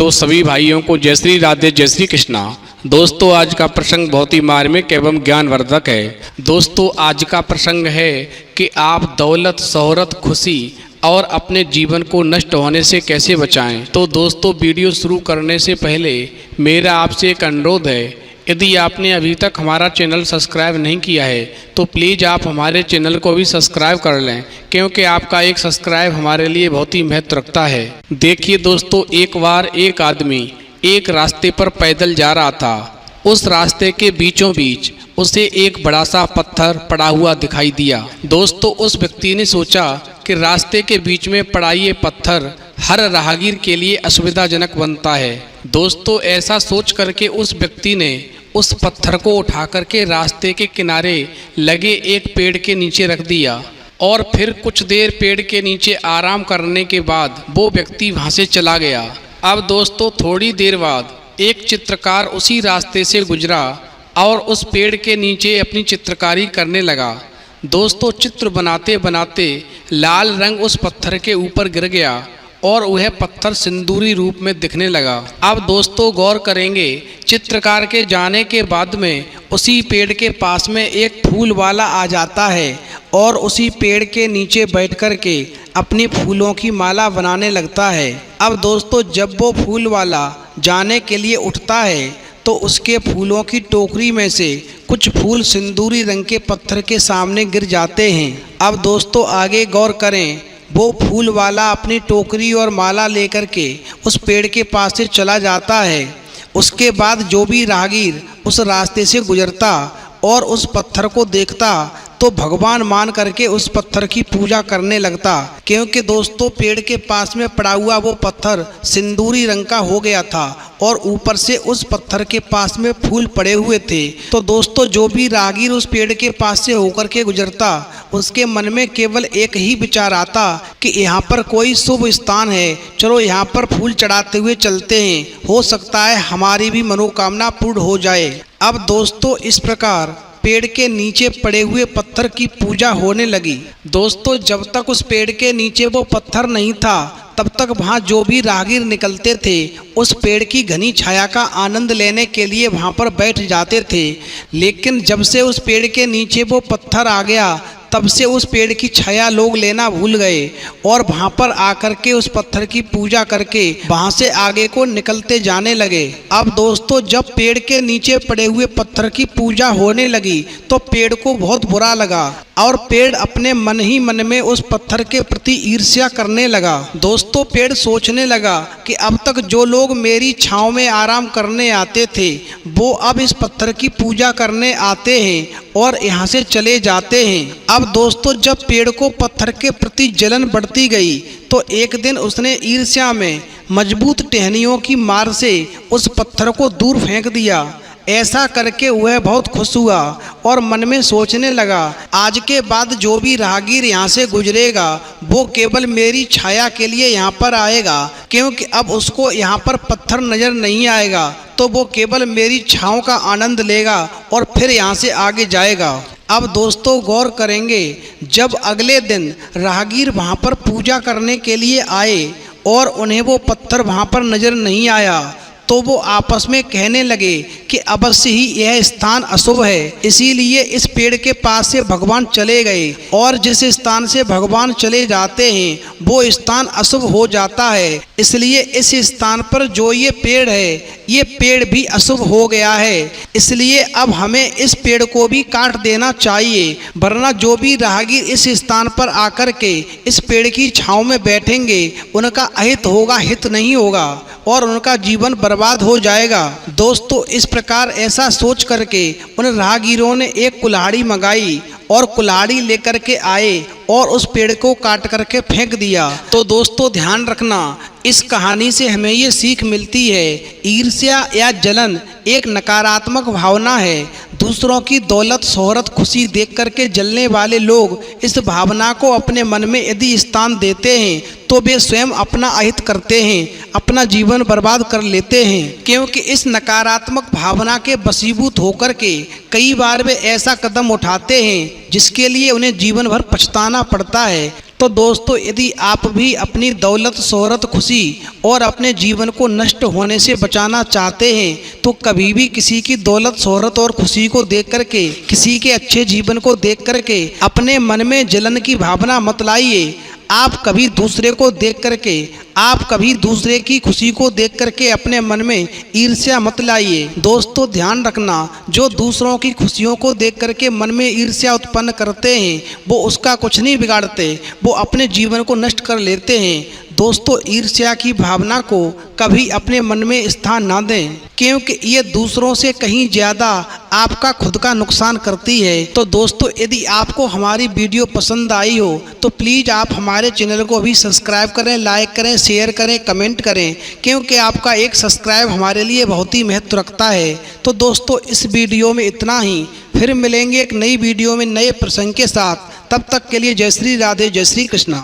तो सभी भाइयों को जय श्री राधे जय श्री कृष्णा। दोस्तों आज का प्रसंग बहुत ही मार्मिक एवं ज्ञानवर्धक है। दोस्तों आज का प्रसंग है कि आप दौलत, शोहरत, खुशी और अपने जीवन को नष्ट होने से कैसे बचाएं। तो दोस्तों वीडियो शुरू करने से पहले मेरा आपसे एक अनुरोध है, यदि आपने अभी तक हमारा चैनल सब्सक्राइब नहीं किया है तो प्लीज़ आप हमारे चैनल को भी सब्सक्राइब कर लें, क्योंकि आपका एक सब्सक्राइब हमारे लिए बहुत ही महत्व रखता है। देखिए दोस्तों, एक बार एक आदमी एक रास्ते पर पैदल जा रहा था। उस रास्ते के बीचों बीच उसे एक बड़ा सा पत्थर पड़ा हुआ दिखाई दिया। दोस्तों उस व्यक्ति ने सोचा कि रास्ते के बीच में पड़ा ये पत्थर हर राहगीर के लिए असुविधाजनक बनता है। दोस्तों ऐसा सोच करके उस व्यक्ति ने उस पत्थर को उठा करके रास्ते के किनारे लगे एक पेड़ के नीचे रख दिया और फिर कुछ देर पेड़ के नीचे आराम करने के बाद वो व्यक्ति वहाँ से चला गया। अब दोस्तों थोड़ी देर बाद एक चित्रकार उसी रास्ते से गुजरा और उस पेड़ के नीचे अपनी चित्रकारी करने लगा। दोस्तों चित्र बनाते बनाते लाल रंग उस पत्थर के ऊपर गिर गया और वह पत्थर सिंदूरी रूप में दिखने लगा। अब दोस्तों गौर करेंगे, चित्रकार के जाने के बाद में उसी पेड़ के पास में एक फूल वाला आ जाता है और उसी पेड़ के नीचे बैठ कर के अपनी फूलों की माला बनाने लगता है। अब दोस्तों जब वो फूल वाला जाने के लिए उठता है तो उसके फूलों की टोकरी में से कुछ फूल सिंदूरी रंग के पत्थर के सामने गिर जाते हैं। अब दोस्तों आगे गौर करें, वो फूल वाला अपनी टोकरी और माला लेकर के उस पेड़ के पास से चला जाता है। उसके बाद जो भी राहगीर उस रास्ते से गुजरता और उस पत्थर को देखता तो भगवान मान करके उस पत्थर की पूजा करने लगता, क्योंकि दोस्तों पेड़ के पास में पड़ा हुआ वो पत्थर सिंदूरी रंग का हो गया था और ऊपर से उस पत्थर के पास में फूल पड़े हुए थे। तो दोस्तों जो भी राहगीर उस पेड़ के पास से होकर के गुजरता उसके मन में केवल एक ही विचार आता कि यहाँ पर कोई शुभ स्थान है, चलो यहाँ पर फूल चढ़ाते हुए चलते हैं, हो सकता है हमारी भी मनोकामना पूर्ण हो जाए। अब दोस्तों इस प्रकार पेड़ के नीचे पड़े हुए पत्थर की पूजा होने लगी। दोस्तों जब तक उस पेड़ के नीचे वो पत्थर नहीं था तब तक वहाँ जो भी राहगीर निकलते थे उस पेड़ की घनी छाया का आनंद लेने के लिए वहाँ पर बैठ जाते थे। लेकिन जब से उस पेड़ के नीचे वो पत्थर आ गया तब से उस पेड़ की छाया लोग लेना भूल गए और वहाँ पर आकर के उस पत्थर की पूजा करके वहाँ से आगे को निकलते जाने लगे। अब दोस्तों जब पेड़ के नीचे पड़े हुए पत्थर की पूजा होने लगी तो पेड़ को बहुत बुरा लगा और पेड़ अपने मन ही मन में उस पत्थर के प्रति ईर्ष्या करने लगा। दोस्तों पेड़ सोचने लगा कि अब तक जो लोग मेरी छांव में आराम करने आते थे वो अब इस पत्थर की पूजा करने आते हैं और यहाँ से चले जाते हैं। अब दोस्तों जब पेड़ को पत्थर के प्रति जलन बढ़ती गई तो एक दिन उसने ईर्ष्या में मजबूत टहनियों की मार से उस पत्थर को दूर फेंक दिया। ऐसा करके वह बहुत खुश हुआ और मन में सोचने लगा, आज के बाद जो भी राहगीर यहाँ से गुजरेगा वो केवल मेरी छाया के लिए यहाँ पर आएगा, क्योंकि अब उसको यहाँ पर पत्थर नज़र नहीं आएगा तो वो केवल मेरी छाँव का आनंद लेगा और फिर यहाँ से आगे जाएगा। अब दोस्तों गौर करेंगे, जब अगले दिन राहगीर वहाँ पर पूजा करने के लिए आए और उन्हें वो पत्थर वहाँ पर नज़र नहीं आया तो वो आपस में कहने लगे कि अवश्य ही यह स्थान अशुभ है, इसीलिए इस पेड़ के पास से भगवान चले गए और जिस स्थान से भगवान चले जाते हैं वो स्थान अशुभ हो जाता है। इसलिए इस स्थान पर जो ये पेड़ है ये पेड़ भी अशुभ हो गया है, इसलिए अब हमें इस पेड़ को भी काट देना चाहिए, वरना जो भी राहगीर इस स्थान पर आकर के इस पेड़ की छाँव में बैठेंगे उनका अहित होगा, हित नहीं होगा और उनका जीवन बर्बाद हो जाएगा। दोस्तों इस प्रकार ऐसा सोच करके उन राहगीरों ने एक कुल्हाड़ी मंगाई और कुल्हाड़ी लेकर के आए और उस पेड़ को काट करके फेंक दिया। तो दोस्तों ध्यान रखना, इस कहानी से हमें ये सीख मिलती है, ईर्ष्या या जलन एक नकारात्मक भावना है। दूसरों की दौलत, शोहरत, खुशी देख करके जलने वाले लोग इस भावना को अपने मन में यदि स्थान देते हैं तो वे स्वयं अपना अहित करते हैं, अपना जीवन बर्बाद कर लेते हैं, क्योंकि इस नकारात्मक भावना के वशीभूत होकर के कई बार वे ऐसा कदम उठाते हैं जिसके लिए उन्हें जीवन भर पछताना पड़ता है। तो दोस्तों यदि आप भी अपनी दौलत, शोहरत, खुशी और अपने जीवन को नष्ट होने से बचाना चाहते हैं तो कभी भी किसी की दौलत, शोहरत और खुशी को देख करके, किसी के अच्छे जीवन को देख करके अपने मन में जलन की भावना मत लाइए। आप कभी दूसरे को देख करके, आप कभी दूसरे की खुशी को देख करके अपने मन में ईर्ष्या मत लाइए। दोस्तों ध्यान रखना, जो दूसरों की खुशियों को देख करके मन में ईर्ष्या उत्पन्न करते हैं वो उसका कुछ नहीं बिगाड़ते, वो अपने जीवन को नष्ट कर लेते हैं। दोस्तों ईर्ष्या की भावना को कभी अपने मन में स्थान ना दें, क्योंकि ये दूसरों से कहीं ज़्यादा आपका खुद का नुकसान करती है। तो दोस्तों यदि आपको हमारी वीडियो पसंद आई हो तो प्लीज़ आप हमारे चैनल को भी सब्सक्राइब करें, लाइक करें, शेयर करें, कमेंट करें, क्योंकि आपका एक सब्सक्राइब हमारे लिए बहुत ही महत्व रखता है। तो दोस्तों इस वीडियो में इतना ही, फिर मिलेंगे एक नई वीडियो में नए प्रसंग के साथ। तब तक के लिए जय श्री राधे, जय श्री कृष्णा।